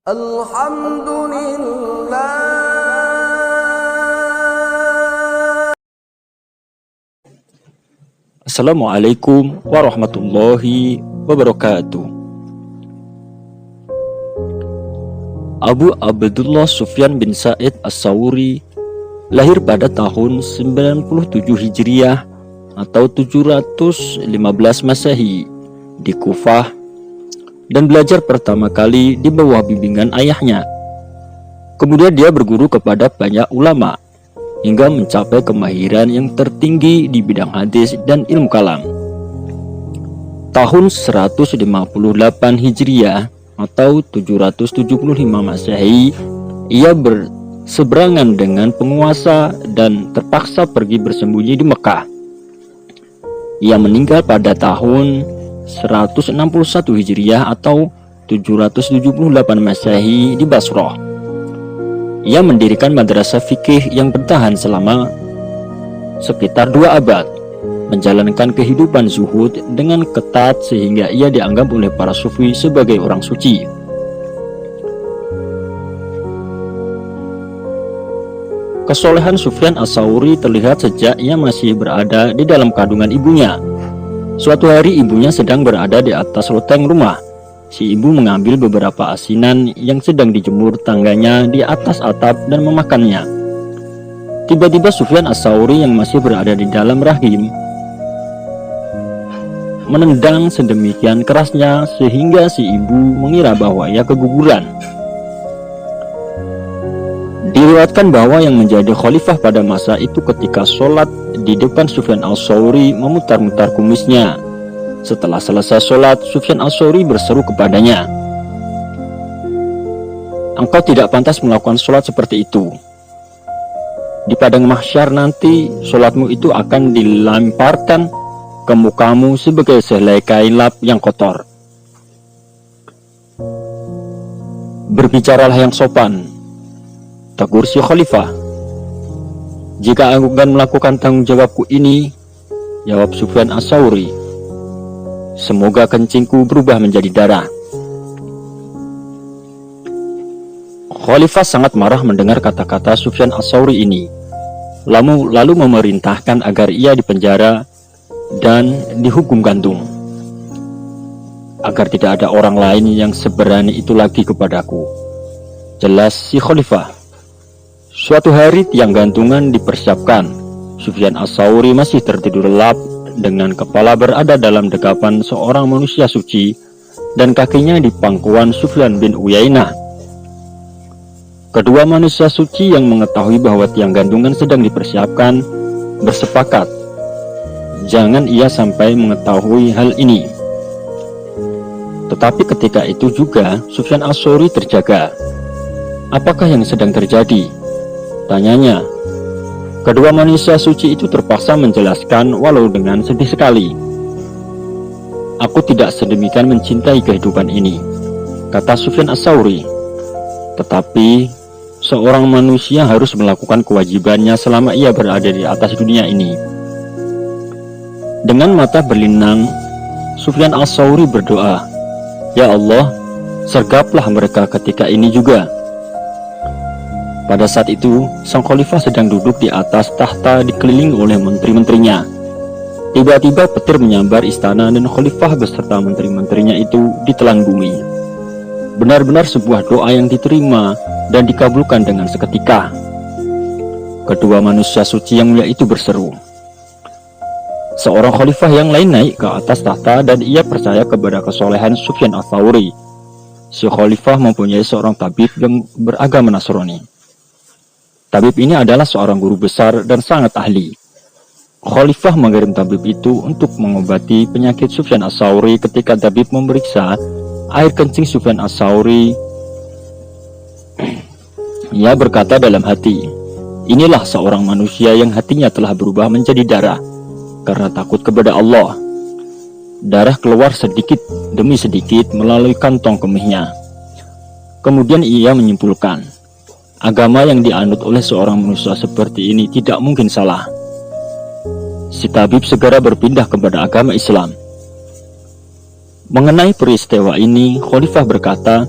Alhamdulillah. Assalamualaikum warahmatullahi wabarakatuh. Abu Abdullah Sufyan bin Sa'id As-Sawri lahir pada tahun 97 Hijriah atau 715 Masehi di Kufah dan belajar pertama kali di bawah bimbingan ayahnya. Kemudian dia berguru kepada banyak ulama hingga mencapai kemahiran yang tertinggi di bidang hadis dan ilmu kalam. Tahun 158 Hijriah atau 775 Masehi, ia berseberangan dengan penguasa dan terpaksa pergi bersembunyi di Mekah. Ia meninggal pada tahun 161 Hijriah atau 778 Masehi di Basrah. Ia mendirikan madrasah fikih yang bertahan selama sekitar 2 abad, menjalankan kehidupan zuhud dengan ketat sehingga ia dianggap oleh para sufi sebagai orang suci. Kesolehan Sufyan As-Sawri terlihat sejak ia masih berada di dalam kandungan ibunya. Suatu hari ibunya sedang berada di atas loteng rumah. Si ibu mengambil beberapa asinan yang sedang dijemur tangganya di atas atap dan memakannya. Tiba-tiba Sufyan As-Sawri yang masih berada di dalam rahim menendang sedemikian kerasnya sehingga si ibu mengira bahwa ia keguguran. Diriwayatkan bahwa yang menjadi khalifah pada masa itu ketika sholat di depan Sufyan As-Sawri memutar-mutar kumisnya. Setelah selesai sholat, Sufyan As-Sawri berseru kepadanya, "Engkau tidak pantas melakukan sholat seperti itu. Di padang mahsyar nanti sholatmu itu akan dilemparkan ke mukamu sebagai sehelai kain lap yang kotor. Berbicaralah yang sopan," tegur si khalifah. "Jika aku akan melakukan tanggung jawabku ini," jawab Sufyan As-Sawri, "semoga kencingku berubah menjadi darah." Khalifah sangat marah mendengar kata-kata Sufyan As-Sawri ini, lalu memerintahkan agar ia dipenjara dan dihukum gantung, agar tidak ada orang lain yang seberani itu lagi kepadaku, jelas si khalifah. Suatu hari tiang gantungan dipersiapkan. Sufyan As-Sawri masih tertidur lelap dengan kepala berada dalam dekapan seorang manusia suci dan kakinya di pangkuan Sufyan bin Uyainah. Kedua manusia suci yang mengetahui bahwa tiang gantungan sedang dipersiapkan bersepakat jangan ia sampai mengetahui hal ini. Tetapi ketika itu juga Sufyan As-Sawri terjaga. "Apakah yang sedang terjadi?" tanyanya. Kedua manusia suci itu terpaksa menjelaskan walau dengan sedih sekali. "Aku tidak sedemikian mencintai kehidupan ini," kata Sufyan As-Sawri. "Tetapi seorang manusia harus melakukan kewajibannya selama ia berada di atas dunia ini." Dengan mata berlinang, Sufyan As-Sawri berdoa, "Ya Allah, sergaplah mereka ketika ini juga." Pada saat itu, sang khalifah sedang duduk di atas tahta dikelilingi oleh menteri-menterinya. Tiba-tiba petir menyambar istana dan khalifah beserta menteri-menterinya itu ditelan bumi. Benar-benar sebuah doa yang diterima dan dikabulkan dengan seketika. Kedua manusia suci yang mulia itu berseru. Seorang khalifah yang lain naik ke atas tahta dan ia percaya kepada kesolehan Sufyan As-Sawri. Si khalifah mempunyai seorang tabib yang beragama Nasrani. Tabib ini adalah seorang guru besar dan sangat ahli. Khalifah mengirim tabib itu untuk mengobati penyakit Sufyan As-Sawri. Ketika tabib memeriksa air kencing Sufyan As-Sawri, ia berkata dalam hati, "Inilah seorang manusia yang hatinya telah berubah menjadi darah karena takut kepada Allah." Darah keluar sedikit demi sedikit melalui kantong kemihnya. Kemudian ia menyimpulkan, agama yang dianut oleh seorang manusia seperti ini tidak mungkin salah. Si tabib segera berpindah kepada agama Islam. Mengenai peristiwa ini, Khalifah berkata,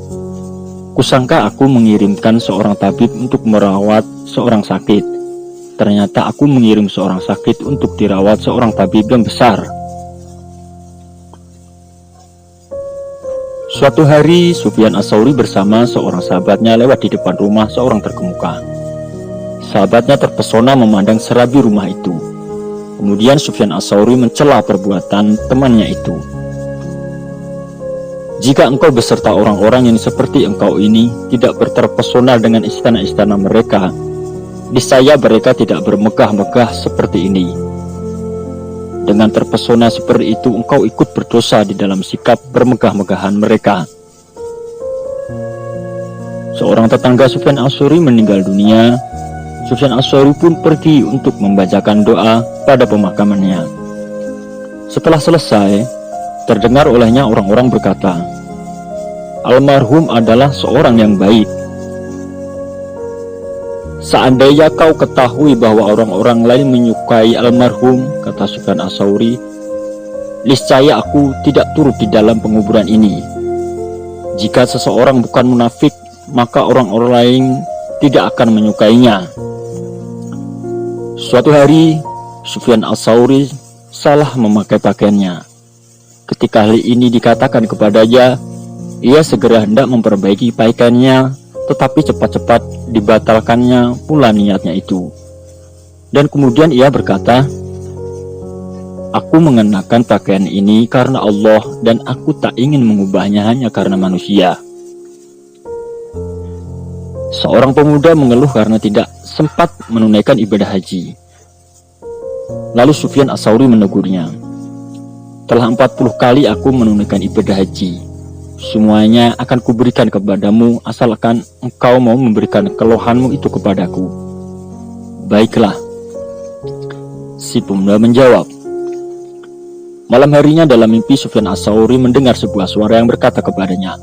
Kusangka aku mengirimkan seorang tabib untuk merawat seorang sakit. Ternyata aku mengirim seorang sakit untuk dirawat seorang tabib yang besar. Suatu hari, Sufyan Ats-Tsauri bersama seorang sahabatnya lewat di depan rumah seorang terkemuka. Sahabatnya terpesona memandang serabi rumah itu. Kemudian Sufyan Ats-Tsauri mencela perbuatan temannya itu. Jika engkau beserta orang-orang yang seperti engkau ini tidak terpesona dengan istana-istana mereka, niscaya mereka tidak bermegah-megah seperti ini. Dengan terpesona seperti itu, engkau ikut berdosa di dalam sikap bermegah-megahan mereka. Seorang tetangga Sufyan Ats-Tsauri meninggal dunia. Sufyan Ats-Tsauri pun pergi untuk membacakan doa pada pemakamannya. Setelah selesai, terdengar olehnya orang-orang berkata, "Almarhum adalah seorang yang baik. Seandainya kau ketahui bahwa orang-orang lain menyukai almarhum," kata Sufyan Ats-Tsauri, "niscaya aku tidak turut di dalam penguburan ini. Jika seseorang bukan munafik, maka orang-orang lain tidak akan menyukainya." Suatu hari, Sufyan Ats-Tsauri salah memakai pakaiannya. Ketika hal ini dikatakan kepadanya, ia segera hendak memperbaiki pakaiannya, tetapi cepat-cepat dibatalkannya pula niatnya itu. Dan kemudian ia berkata, "Aku mengenakan pakaian ini karena Allah dan aku tak ingin mengubahnya hanya karena manusia." Seorang pemuda mengeluh karena tidak sempat menunaikan ibadah haji. Lalu Sufyan Ats-Tsauri menegurnya, "Telah 40 kali aku menunaikan ibadah haji. Semuanya akan kuberikan kepadamu asalkan engkau mau memberikan keluhanmu itu kepadaku." "Baiklah," si pemuda menjawab. Malam harinya dalam mimpi, Sufyan Ats-Tsauri mendengar sebuah suara yang berkata kepadanya,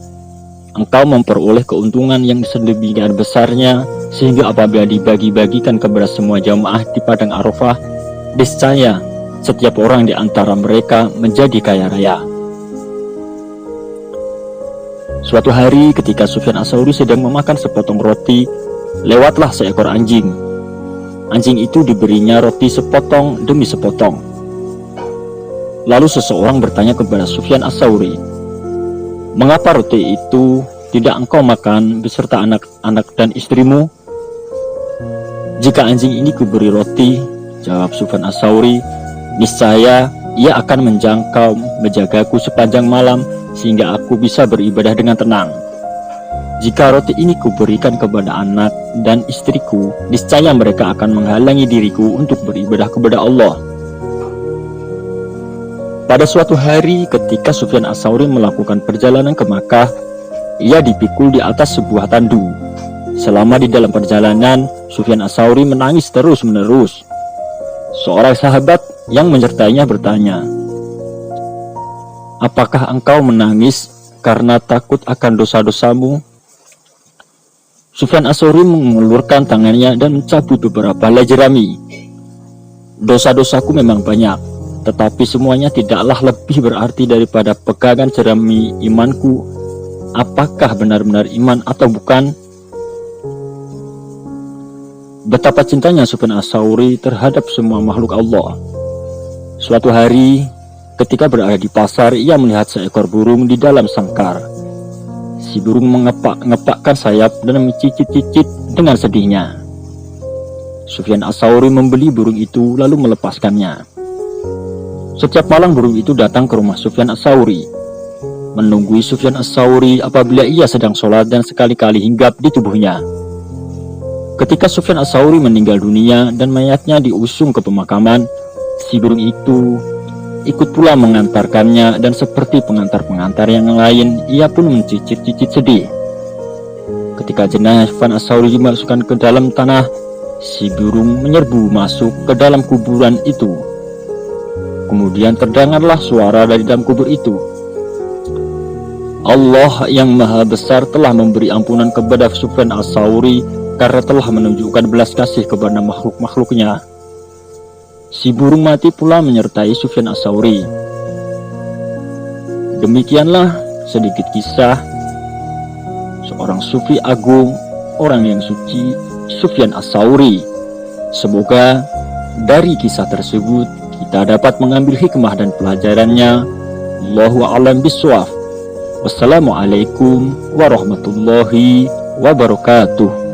"Engkau memperoleh keuntungan yang sedemikian besarnya sehingga apabila dibagi-bagikan kepada semua jamaah di padang Arafah, niscaya setiap orang di antara mereka menjadi kaya raya." Suatu hari ketika Sufyan Ats-Tsauri sedang memakan sepotong roti, lewatlah seekor anjing. Anjing itu diberinya roti sepotong demi sepotong. Lalu seseorang bertanya kepada Sufyan Ats-Tsauri, "Mengapa roti itu tidak engkau makan beserta anak-anak dan istrimu?" "Jika anjing ini kuberi roti," jawab Sufyan Ats-Tsauri, "niscaya ia akan menjagaku sepanjang malam sehingga aku bisa beribadah dengan tenang. Jika roti ini kuberikan kepada anak dan istriku, niscaya mereka akan menghalangi diriku untuk beribadah kepada Allah." Pada suatu hari ketika Sufyan Ats-Tsauri melakukan perjalanan ke Makkah, ia dipikul di atas sebuah tandu. Selama di dalam perjalanan, Sufyan Ats-Tsauri menangis terus-menerus. Seorang sahabat yang menyertainya bertanya, "Apakah engkau menangis karena takut akan dosa-dosamu?" Sufyan Ats-Tsauri mengulurkan tangannya dan mencabut beberapa helai jerami. "Dosa-dosaku memang banyak, tetapi semuanya tidaklah lebih berarti daripada pegangan jerami imanku. Apakah benar-benar iman atau bukan?" Betapa cintanya Sufyan Ats-Tsauri terhadap semua makhluk Allah. Suatu hari, ketika berada di pasar, ia melihat seekor burung di dalam sangkar. Si burung mengepakkan sayap dan mencicit-cicit dengan sedihnya. Sufyan Ats-Tsauri membeli burung itu lalu melepaskannya. Setiap malam burung itu datang ke rumah Sufyan Ats-Tsauri, menunggui Sufyan Ats-Tsauri apabila ia sedang sholat dan sekali-kali hinggap di tubuhnya. Ketika Sufyan Ats-Tsauri meninggal dunia dan mayatnya diusung ke pemakaman, si burung itu ikut pula mengantarkannya, dan seperti pengantar-pengantar yang lain, ia pun mencicit-cicit sedih. Ketika jenazah Sufyan Ats-Tsauri dimasukkan ke dalam tanah, si burung menyerbu masuk ke dalam kuburan itu. Kemudian terdengarlah suara dari dalam kubur itu, "Allah yang maha besar telah memberi ampunan kepada Sufyan Ats-Tsauri karena telah menunjukkan belas kasih kepada makhluk-makhluknya." Si burung mati pula menyertai Sufyan Ats-Tsauri. Demikianlah sedikit kisah seorang sufi agung, orang yang suci, Sufyan Ats-Tsauri. Semoga dari kisah tersebut kita dapat mengambil hikmah dan pelajarannya. Allahu a'lam bishawab. Wassalamualaikum warahmatullahi wabarakatuh.